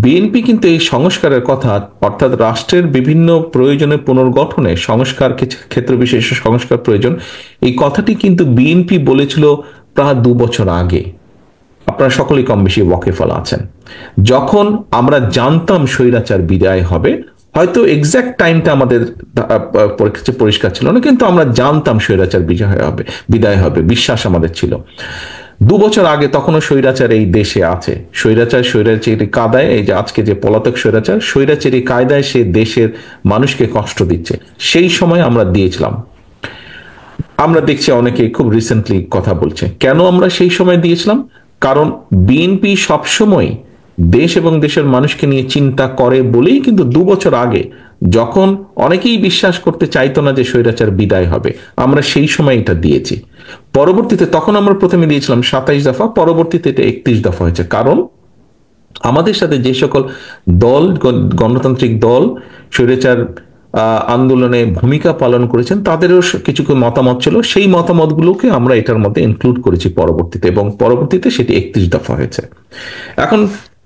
BNP কিন্তু এই সংস্কারের কথা, অর্থাৎ রাষ্ট্রের বিভিন্ন প্রয়োজনে পুনর্গঠনে সংস্কার, ক্ষেত্র বিশেষে সংস্কার প্রয়োজন, এই কথাটি কিন্তু বিএনপি বলেছিল প্রায় 2 বছর আগে। আপনারা সকলেই কম বেশি ওয়াকিফল আছেন। যখন আমরা জানতাম স্বৈরাচার বিদায় হবে, হয়তো এক্সাক্ট টাইমটা আমাদের পরিষ্কার ছিল না, কিন্তু আমরা জানতাম স্বৈরাচার বিদায় হবে, বিশ্বাস আমাদের ছিল। 2 বছর আগে তখনও স্বৈরাচার এই দেশে আছে। স্বৈরাচারী কায়দায়, এই যে আজকে যে পলাতক স্বৈরাচারী কায়দায় সে দেশের মানুষকে কষ্ট দিচ্ছে। সেই সময় আমরা দিয়েছিলাম। আমরা দেখছি অনেকে খুব রিসেন্টলি কথা বলছে, কেন আমরা সেই সময় দিয়েছিলাম? কারণ বিএনপি সবসময় দেশ এবং দেশের মানুষকে নিয়ে চিন্তা করে বলেই কিন্তু 2 বছর আগে, যখন অনেকেই বিশ্বাস করতে চাইতো না যে স্বৈরাচার বিদায় হবে, আমরা সেই সময় এটা দিয়েছি। পরবর্তীতে তখন আমরা প্রথমে দিয়েছিলাম 27 দফা, পরবর্তীতে এটা 31 দফা হয়েছে। কারণ আমাদের সাথে যে সকল দল, গণতান্ত্রিক দল স্বৈরাচার আন্দোলনে ভূমিকা পালন করেছেন, তাদেরও কিছু মতামত ছিল, সেই মতামতগুলোকে আমরা এটার মধ্যে ইনক্লুড করেছি পরবর্তীতে, এবং পরবর্তীতে সেটি 31 দফা হয়েছে। এখন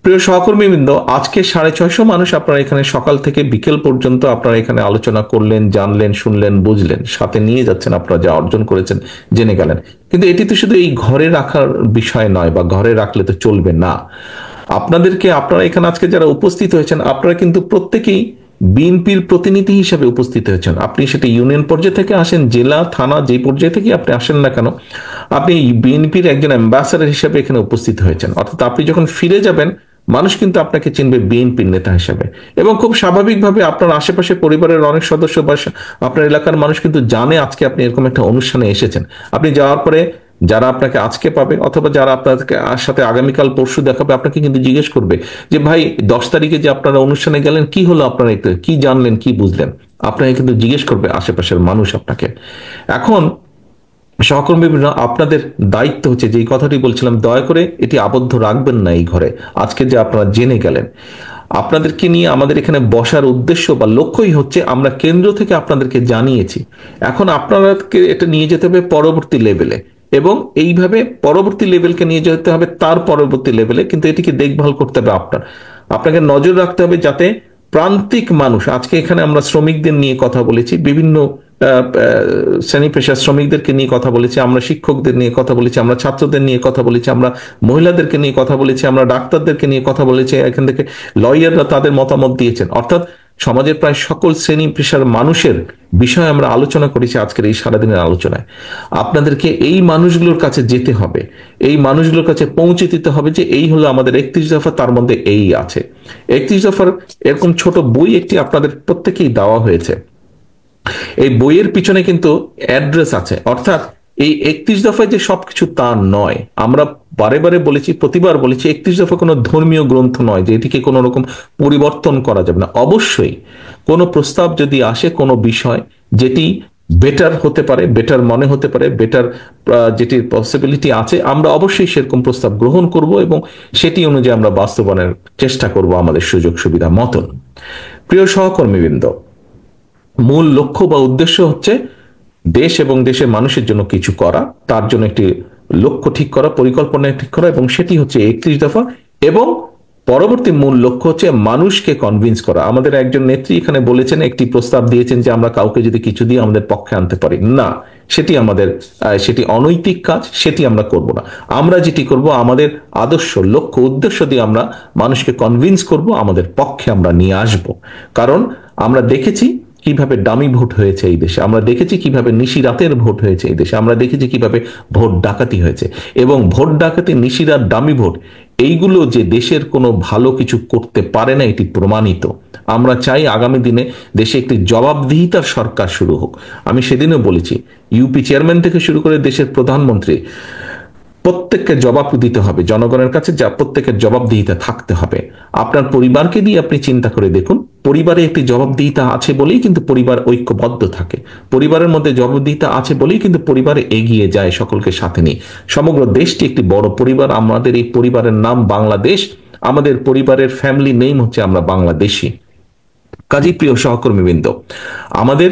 প্রিয় সহকর্মীবৃন্দ, আজকে 650 মানুষ আপনারা এখানে সকাল থেকে বিকেল পর্যন্ত আপনারা এখানে আলোচনা করলেন, জানলেন, শুনলেন, বুঝলেন, সাথে নিয়ে যাচ্ছেন, আপনারা যা অর্জন করেছেন জেনে গেলেন। কিন্তু এটি তো শুধু এই ঘরে রাখার বিষয় নয়, বা ঘরে রাখলে তো চলবে না। আপনারা এখানে আজকে যারা উপস্থিত হয়েছেন, আপনারা কিন্তু প্রত্যেকেই বিএনপির প্রতিনিধি হিসেবে উপস্থিত হয়েছেন। আপনি সেটা ইউনিয়ন পর্যায়ে থেকে আসেন, জেলা, থানা, যে পর্যায়ে থেকে আপনি আসেন না কেন, আপনি বিএনপির একজন অ্যাম্বাসাডার হিসেবে এখানে উপস্থিত হয়েছেন। অর্থাৎ আপনি যখন ফিরে যাবেন, মানুষ কিন্তু আপনাকে চিনবে বিএনপির নেতা হিসেবে। এবং খুব স্বাভাবিকভাবে আপনার আশেপাশে পরিবারের অনেক সদস্য বা আপনার এলাকার মানুষ কিন্তু জানে আজকে আপনি এরকম একটা অনুষ্ঠানে এসেছেন। আপনি যাওয়ার পরে যারা আপনাকে আজকে পাবে, অথবা যারা আপনাকে সাথে আগামীকাল পরশু দেখাবে, আপনাকে কিন্তু জিজ্ঞেস করবে যে ভাই 10 তারিখে যে আপনারা অনুষ্ঠানে গেলেন, কি হলো, আপনারা একটু কি জানলেন, কি বুঝলেন, আপনাকে কিন্তু জিজ্ঞেস করবে আশেপাশের মানুষ আপনাকে। এখন সহকর্মী, আপনাদের দায়িত্ব হচ্ছে, যে কথাটি বলছিলাম, দয়া করে এটি আবদ্ধ রাখবেন না এই ঘরে। আজকে যে আপনারা জেনে গেলেন, আপনাদেরকে নিয়ে আমাদের এখানে বসার উদ্দেশ্য বা লক্ষ্যই হচ্ছে, আমরা কেন্দ্র থেকে আপনাদেরকে জানিয়েছি, এখন আপনাদেরকে এটা নিয়ে যেতে হবে পরবর্তী লেভেলে, এবং এইভাবে পরবর্তী লেভেলকে নিয়ে যেতে হবে তার পরবর্তী লেভেলে। কিন্তু এটিকে দেখভাল করতে হবে আপনাকে নজর রাখতে হবে, যাতে প্রান্তিক মানুষ, আজকে এখানে আমরা শ্রমিকদের নিয়ে কথা বলেছি, বিভিন্ন শ্রেণী পেশার শ্রমিকদেরকে নিয়ে কথা বলেছি, আমরা শিক্ষকদের নিয়ে কথা বলেছি, আমরা ছাত্রদের নিয়ে কথা বলেছি, আমরা মহিলাদেরকে নিয়ে কথা বলেছি, আমরা ডাক্তারদেরকে নিয়ে কথা বলেছি, এখান থেকে লয়াররা তাদের মতামত দিয়েছেন। অর্থাৎ সমাজের প্রায় সকল শ্রেণী পেশার মানুষের বিষয়ে আমরা আলোচনা করেছি আজকের এই সারাদিনের আলোচনায়। আপনাদেরকে এই মানুষগুলোর কাছে যেতে হবে, এই মানুষগুলোর কাছে পৌঁছে দিতে হবে যে এই হলো আমাদের 31 দফা, তার মধ্যে এই আছে। 31 দফার এরকম ছোট বই একটি আপনাদের প্রত্যেকেই দেওয়া হয়েছে। এই বইয়ের পিছনে কিন্তু অ্যাড্রেস আছে। অর্থাৎ এই 31 দফায় যে সবকিছু তা নয়। আমরা বারে বারে বলেছি, প্রতিবার বলেছি, 31 দফা কোনো ধর্মীয় গ্রন্থ নয় যে এটিকে কোনো রকম পরিবর্তন করা যাবে না। অবশ্যই কোনো প্রস্তাব যদি আসে, কোনো বিষয় যেটি বেটার হতে পারে, বেটার মনে হতে পারে, বেটার যেটির পসিবিলিটি আছে, আমরা অবশ্যই সেরকম প্রস্তাব গ্রহণ করব এবং সেটি অনুযায়ী আমরা বাস্তবায়নের চেষ্টা করব আমাদের সুযোগ সুবিধা মতন। প্রিয় সহকর্মীবৃন্দ, মূল লক্ষ্য বা উদ্দেশ্য হচ্ছে দেশ এবং দেশের মানুষের জন্য কিছু করা, তার জন্য একটি লক্ষ্য ঠিক করা, পরিকল্পনা ঠিক করা, এবং সেটি হচ্ছে 31 দফা। এবং পরবর্তী মূল লক্ষ্য হচ্ছে মানুষকে কনভিন্স করা। আমাদের একজন নেত্রী এখানে বলেছেন, একটি প্রস্তাব দিয়েছেন যে আমরা কাউকে যদি কিছু দিয়ে আমাদের পক্ষে আনতে পারি না, সেটি অনৈতিক কাজ, সেটি আমরা করব না। আমরা যেটি করব, আমাদের আদর্শ, লক্ষ্য, উদ্দেশ্য দিয়ে আমরা মানুষকে কনভিন্স করব, আমাদের পক্ষে আমরা নিয়ে আসব। কারণ আমরা দেখেছি কিভাবে ডামি ভোট হয়েছে এই দেশে, আমরা দেখেছি কিভাবে নিশিরাতের ভোট হয়েছে এই দেশে, আমরা দেখেছি কিভাবে ভোট ডাকাতি হয়েছে। এবং ভোট ডাকাতি, নিশিরাত, ডামি ভোট, এইগুলো যে দেশের কোনো ভালো কিছু করতে পারে না, এটি প্রমাণিত। আমরা চাই আগামী দিনে দেশে একটি জবাবদিহিতার সরকার শুরু হোক। আমি সেদিনও বলেছি, ইউপি চেয়ারম্যান থেকে শুরু করে দেশের প্রধানমন্ত্রী, প্রত্যেককে জবাব দিতে হবে জনগণের কাছে, যা প্রত্যেকের জবাবদিহিতা থাকতে হবে। আপনার পরিবারকে দিয়ে আপনি চিন্তা করে দেখুন, পরিবারে একটি জবাবদিহিতা আছে বলেই কিন্তু পরিবার ঐক্যবদ্ধ থাকে, পরিবারের মধ্যে জবাবদিহিতা আছে বলেই কিন্তু পরিবার এগিয়ে যায় সকলকে সাথে নিয়ে। সমগ্র দেশটি একটি বড় পরিবার, আমাদের এই পরিবারের নাম বাংলাদেশ, আমাদের পরিবারের ফ্যামিলি নেম হচ্ছে আমরা বাংলাদেশি। কাজী প্রিয় সহকর্মীবৃন্দ, আমাদের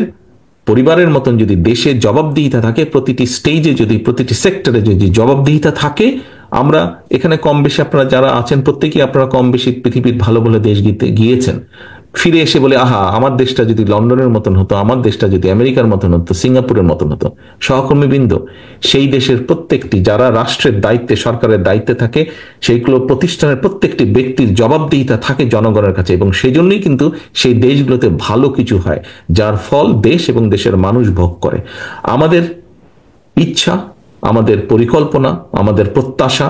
পরিবারের মতন যদি দেশে জবাবদিহিতা থাকে, প্রতিটি স্টেজে যদি, প্রতিটি সেক্টরে যদি জবাবদিহিতা থাকে, আমরা এখানে কম বেশি আপনারা যারা আছেন প্রত্যেকেই আপনারা কম বেশি পৃথিবীর ভালো ভালো দেশ গিয়েছেন, ফিরে এসে বলে আহা আমার দেশটা যদি লন্ডনের মতন হতো, আমার দেশটা যদি আমেরিকার মতন হতো, সিঙ্গাপুরের মতন হতো। সহকর্মীবৃন্দ, সেই দেশের প্রত্যেকটি যারা রাষ্ট্রের দায়িত্বে সরকারের দায়িত্বে থাকে সেইগুলো প্রতিষ্ঠানের প্রত্যেকটি ব্যক্তির জবাবদিহিতা থাকে জনগণের কাছে, এবং সেই জন্যই কিন্তু সেই দেশগুলোতে ভালো কিছু হয় যার ফল দেশ এবং দেশের মানুষ ভোগ করে। আমাদের ইচ্ছা, আমাদের পরিকল্পনা, আমাদের প্রত্যাশা,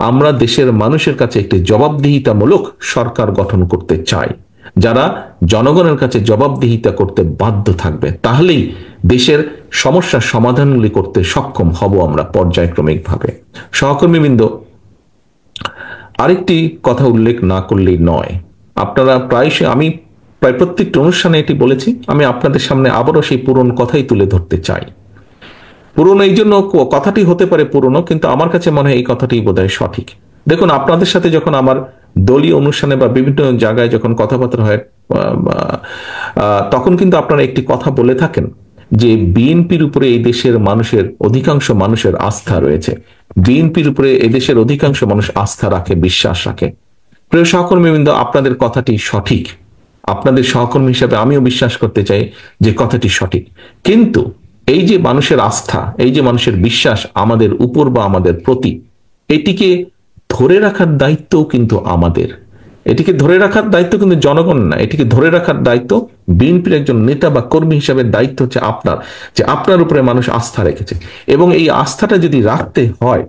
আমরা দেশের মানুষের কাছে একটি জবাবদিহিতামূলক সরকার গঠন করতে চাই, যারা জনগণের কাছে জবাবদিহিতা করতে বাধ্য থাকবে। তাহলেই দেশের সমস্যার সমাধানগুলি করতে সক্ষম হব আমরা পর্যায়ক্রমিকভাবে। সহকর্মীবৃন্দ, আরেকটি কথা উল্লেখ না করলেই নয়। আপনারা প্রায়শই, আমি প্রায় প্রত্যেকটি অনুষ্ঠানে এটি বলেছি, আমি আপনাদের সামনে আবারও সেই পুরনো কথাই তুলে ধরতে চাই। পুরনো এই জন্য, কথাটি হতে পারে পুরনো, কিন্তু আমার কাছে মনে হয় এই কথাটি বোধহয় সঠিক। দেখুন, আপনাদের সাথে যখন আমার দলীয় অনুষ্ঠানে বা বিভিন্ন জায়গায় যখন কথাবার্তা হয়, তখন কিন্তু আপনারা একটি কথা বলে থাকেন যে বিএনপির উপরে এই দেশের মানুষের অধিকাংশ মানুষের আস্থা রয়েছে, বিএনপির উপরে এই দেশের অধিকাংশ মানুষ আস্থা রাখে, বিশ্বাস রাখে। প্রিয় সহকর্মীবৃন্দ, আপনাদের কথাটি সঠিক, আপনাদের সহকর্মী হিসেবে আমিও বিশ্বাস করতে চাই যে কথাটি সঠিক। কিন্তু এই যে মানুষের আস্থা, এই যে মানুষের বিশ্বাস আমাদের উপর বা আমাদের প্রতি, এটিকে ধরে রাখার দায়িত্বও কিন্তু আমাদের। এটিকে ধরে রাখার দায়িত্ব কিন্তু জনগণ না, এটিকে ধরে রাখার দায়িত্ব বিএনপির একজন নেতা বা কর্মী হিসাবে দায়িত্ব হচ্ছে আপনার, যে আপনার উপরে মানুষ আস্থা রেখেছে। এবং এই আস্থাটা যদি রাখতে হয়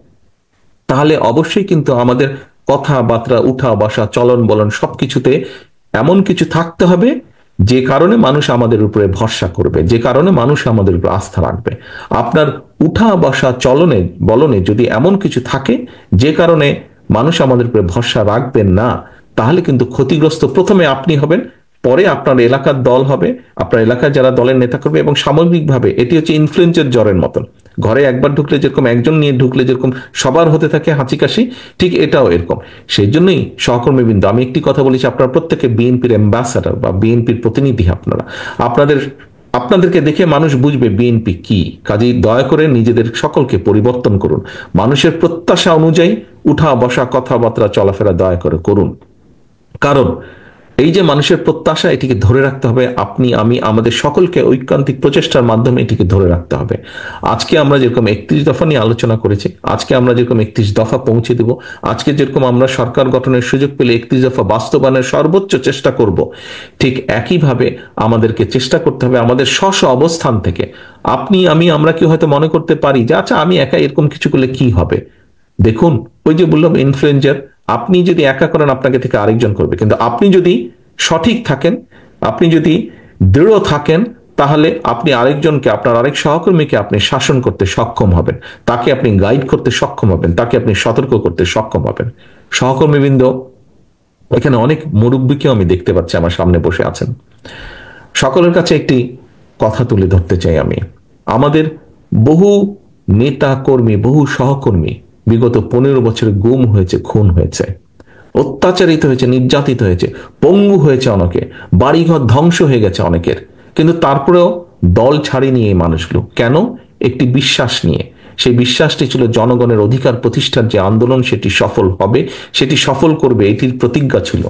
তাহলে অবশ্যই কিন্তু আমাদের কথাবার্তা, উঠা বসা, চলন বলন সবকিছুতে এমন কিছু থাকতে হবে যে কারণে মানুষ আমাদের উপরে ভরসা করবে, যে কারণে মানুষ আমাদের উপরে আস্থা রাখবে। আপনার উঠা বসা চলনে বলনে যদি এমন কিছু থাকে যে কারণে মানুষ আমাদের উপরে ভরসা রাখবেন না, তাহলে কিন্তু ক্ষতিগ্রস্ত প্রথমে আপনি হবেন, পরে আপনার এলাকার দল হবে, আপনার এলাকায় যারা দলের নেতা করবে, এবং সামগ্রিকভাবে এটি হচ্ছে ইনফ্লুয়েঞ্জার জ্বরের মতন। ঘরে একবার ঢুকলে যেরকম, একজন নিয়ে ঢুকলে যেরকম সবার হতে থাকে হাঁচি কাশি, ঠিক এটাও এরকম। সেই জন্যই সহকর্মীবৃন্দ, আমি একটি কথা বলেছি, আপনারা প্রত্যেকে বিএনপির অ্যাম্বাসাডার বা বিএনপির প্রতিনিধি। আপনাদেরকে দেখে মানুষ বুঝবে বিএনপি কি। কাজেই দয়া করে নিজেদের সকলকে পরিবর্তন করুন, মানুষের প্রত্যাশা অনুযায়ী উঠা বসা, কথাবার্তা, চলাফেরা দয়া করে করুন। কারণ এই যে মানুষের প্রত্যাশা, এটিকে ধরে রাখতে হবে। আপনি, আমি, আমাদের সকলকে ঐকান্তিক প্রচেষ্টার মাধ্যমে এটিকে ধরে রাখতে হবে। আজকে আমরা যেরকম 31 দফা নিয়ে আলোচনা করেছি, আজকে আমরা যেরকম 31 দফা পৌঁছে দেব, আজকে যেরকম আমরা সরকার গঠনের সুযোগ পেলে 31 দফা বাস্তবায়নের সর্বোচ্চ চেষ্টা করব, ঠিক একইভাবে আমাদেরকে চেষ্টা করতে হবে আমাদের স্ব অবস্থান থেকে। আপনি, আমি, আমরা কি হয়তো মনে করতে পারি যে আচ্ছা আমি একা এরকম কিছু করলে কি হবে। দেখুন, ওই যে বললাম ইনফ্লুয়েঞ্জার, আপনি যদি একা করেন আপনাকে থেকে আরেকজন করবে, কিন্তু আপনি যদি সঠিক থাকেন, আপনি যদি দৃঢ় থাকেন, তাহলে আপনি আরেকজনকে, আপনার আরেক সহকর্মীকে আপনি শাসন করতে সক্ষম হবেন, তাকে আপনি গাইড করতে সক্ষম হবেন, তাকে আপনি সতর্ক করতে সক্ষম হবেন। সহকর্মীবৃন্দ, এখানে অনেক মুরব্বীকেও আমি দেখতে পাচ্ছি আমার সামনে বসে আছেন। সকলের কাছে একটি কথা তুলে ধরতে চাই আমি। আমাদের বহু নেতা কর্মী, বহু সহকর্মী বিগত 15 বছরে গুম হয়েছে, খুন হয়েছে, অত্যাচারিত হয়েছে, নির্যাতিত হয়েছে, পঙ্গু হয়েছে অনেকে, বাড়িঘর ধ্বংস হয়ে গেছে অনেকের। কিন্তু তারপরেও দল ছাড়েনি এই মানুষগুলো। কেন? একটি বিশ্বাস নিয়ে। সেই বিশ্বাসটি ছিল জনগণের অধিকার প্রতিষ্ঠার যে আন্দোলন, সেটি সফল হবে, সেটি সফল করবে, এটির প্রতিজ্ঞা ছিল।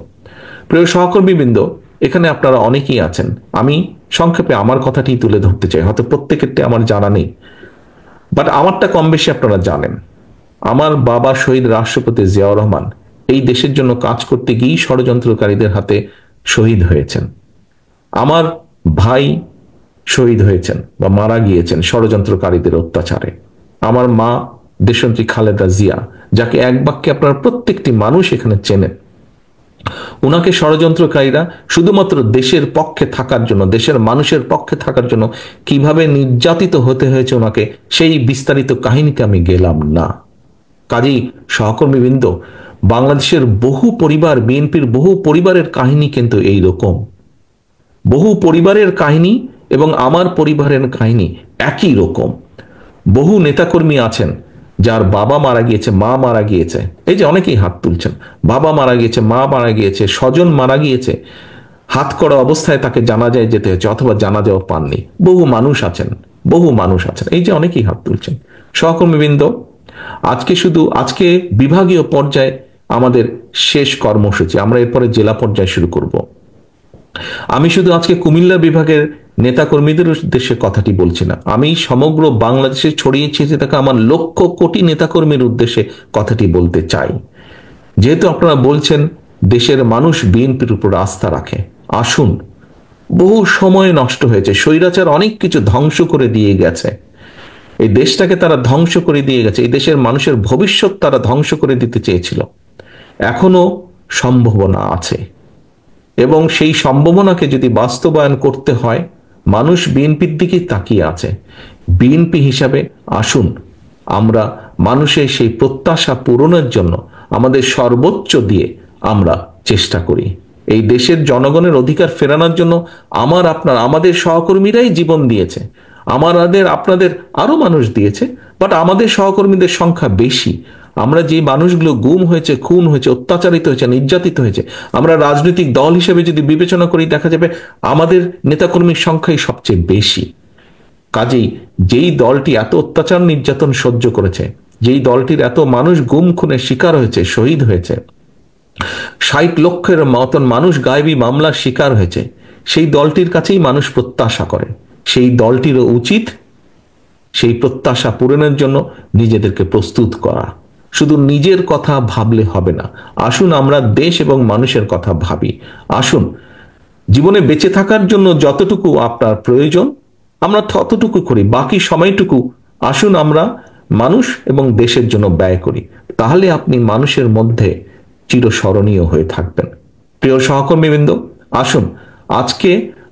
প্রিয় সহকর্মীবৃন্দ, এখানে আপনারা অনেকেই আছেন। আমি সংক্ষেপে আমার কথাটি তুলে ধরতে চাই, হয়তো প্রত্যেকেরটা আমার জানা নেই, বাট আমারটা কম বেশি আপনারা জানেন। আমার বাবা শহীদ রাষ্ট্রপতি জিয়াউর রহমান এই দেশের জন্য কাজ করতে গিয়েই ষড়যন্ত্রকারীদের হাতে শহীদ হয়েছেন। আমার ভাই শহীদ হয়েছেন বা মারা গিয়েছেন ষড়যন্ত্রকারীদের অত্যাচারে। আমার মা দেশনেত্রী খালেদা জিয়া, যাকে এক বাক্যে আপনারা প্রত্যেকটি মানুষ এখানে চেনেন, উনাকে ষড়যন্ত্রকারীরা শুধুমাত্র দেশের পক্ষে থাকার জন্য, দেশের মানুষের পক্ষে থাকার জন্য কিভাবে নির্যাতিত হতে হয়েছে ওনাকে, সেই বিস্তারিত কাহিনীতে আমি গেলাম না। কাজেই সহকর্মীবৃন্দ, বাংলাদেশের বহু পরিবার, বিএনপির বহু পরিবারের কাহিনী কিন্তু এই রকম। বহু পরিবারের কাহিনী এবং আমার পরিবারের কাহিনী একই রকম। বহু নেতাকর্মী আছেন যার বাবা মারা গিয়েছে, মা মারা গিয়েছে, এই যে অনেকেই হাত তুলছেন, বাবা মারা গিয়েছে, মা মারা গিয়েছে, স্বজন মারা গিয়েছে, হাত করা অবস্থায় তাকে জানাজায় যেতে হয়েছে, অথবা জানাজাও পাননি। বহু মানুষ আছেন, বহু মানুষ আছেন, এই যে অনেকেই হাত তুলছেন। সহকর্মীবৃন্দ, আজকে বিভাগীয় পর্যায়ে আমাদের শেষ কর্মসূচি, আমরা এরপরে জেলা পর্যায়ে শুরু করব। আমি শুধু আজকে কুমিল্লা বিভাগের নেতাকর্মীদের উদ্দেশ্যে কথাটি বলছি না, আমি সমগ্র বাংলাদেশে ছড়িয়ে ছিটিয়ে থাকা আমার লক্ষ কোটি নেতাকর্মীর উদ্দেশ্যে কথাটি বলতে চাই। যেহেতু আপনারা বলছেন দেশের মানুষ বিএনপির উপর আস্থা রাখে, আসুন, বহু সময় নষ্ট হয়েছে, স্বৈরাচার অনেক কিছু ধ্বংস করে দিয়ে গেছে, এই দেশটাকে তারা ধ্বংস করে দিয়ে গেছে, এই দেশের মানুষের ভবিষ্যৎ তারা ধ্বংস করে দিতে চেয়েছিল। এখনো সম্ভাবনা আছে এবং সেই সম্ভাবনাকে যদি বাস্তবায়ন করতে হয়, মানুষ বিএনপির দিকে তাকিয়ে আছে। বিএনপি হিসাবে আসুন আমরা মানুষের সেই প্রত্যাশা পূরণের জন্য আমাদের সর্বোচ্চ দিয়ে আমরা চেষ্টা করি। এই দেশের জনগণের অধিকার ফেরানোর জন্য আমাদের সহকর্মীরাই জীবন দিয়েছে, আপনাদের আরো মানুষ দিয়েছে, বাট আমাদের সহকর্মীদের সংখ্যা বেশি। আমরা যে মানুষগুলো গুম হয়েছে, খুন হয়েছে, অত্যাচারিত হয়েছে, নির্যাতিত হয়েছে, আমরা রাজনৈতিক দল হিসেবে যদি বিবেচনা করি, দেখা যাবে আমাদের নেতাকর্মীর সংখ্যাই সবচেয়ে বেশি। কাজেই যেই দলটি এত অত্যাচার নির্যাতন সহ্য করেছে, যেই দলটির এত মানুষ গুম খুনের শিকার হয়েছে, শহীদ হয়েছে, 60 লক্ষের মতন মানুষ গায়েবী মামলার শিকার হয়েছে, সেই দলটির কাছেই মানুষ প্রত্যাশা করে। সেই দলটিরও উচিত সেই প্রত্যাশা পূরণের জন্য নিজেদেরকে প্রস্তুত করা। শুধু নিজের কথা ভাবলে হবে না, আসুন আমরা দেশ এবং মানুষের কথা ভাবি। আসুন জীবনে বেঁচে থাকার জন্য যতটুকু আপনার প্রয়োজন আমরা ততটুকু করি, বাকি সময়টুকু আসুন আমরা মানুষ এবং দেশের জন্য ব্যয় করি। তাহলে আপনি মানুষের মধ্যে চিরস্মরণীয় হয়ে থাকবেন। প্রিয় সহকর্মীবৃন্দ, আসুন আজকে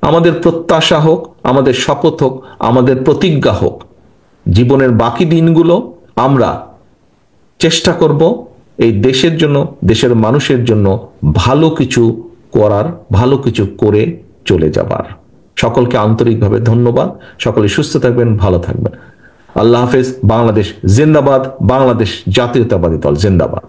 আমাদের প্রত্যাশা হোক, আমাদের শপথ হোক, আমাদের প্রতিজ্ঞা হোক, জীবনের বাকি দিনগুলো আমরা চেষ্টা করব এই দেশের জন্য, দেশের মানুষের জন্য ভালো কিছু করার, ভালো কিছু করে চলে যাবার। সকলকে আন্তরিকভাবে ধন্যবাদ। সকলে সুস্থ থাকবেন, ভালো থাকবেন। আল্লাহ হাফেজ। বাংলাদেশ জিন্দাবাদ। বাংলাদেশ জাতীয়তাবাদী দল জিন্দাবাদ।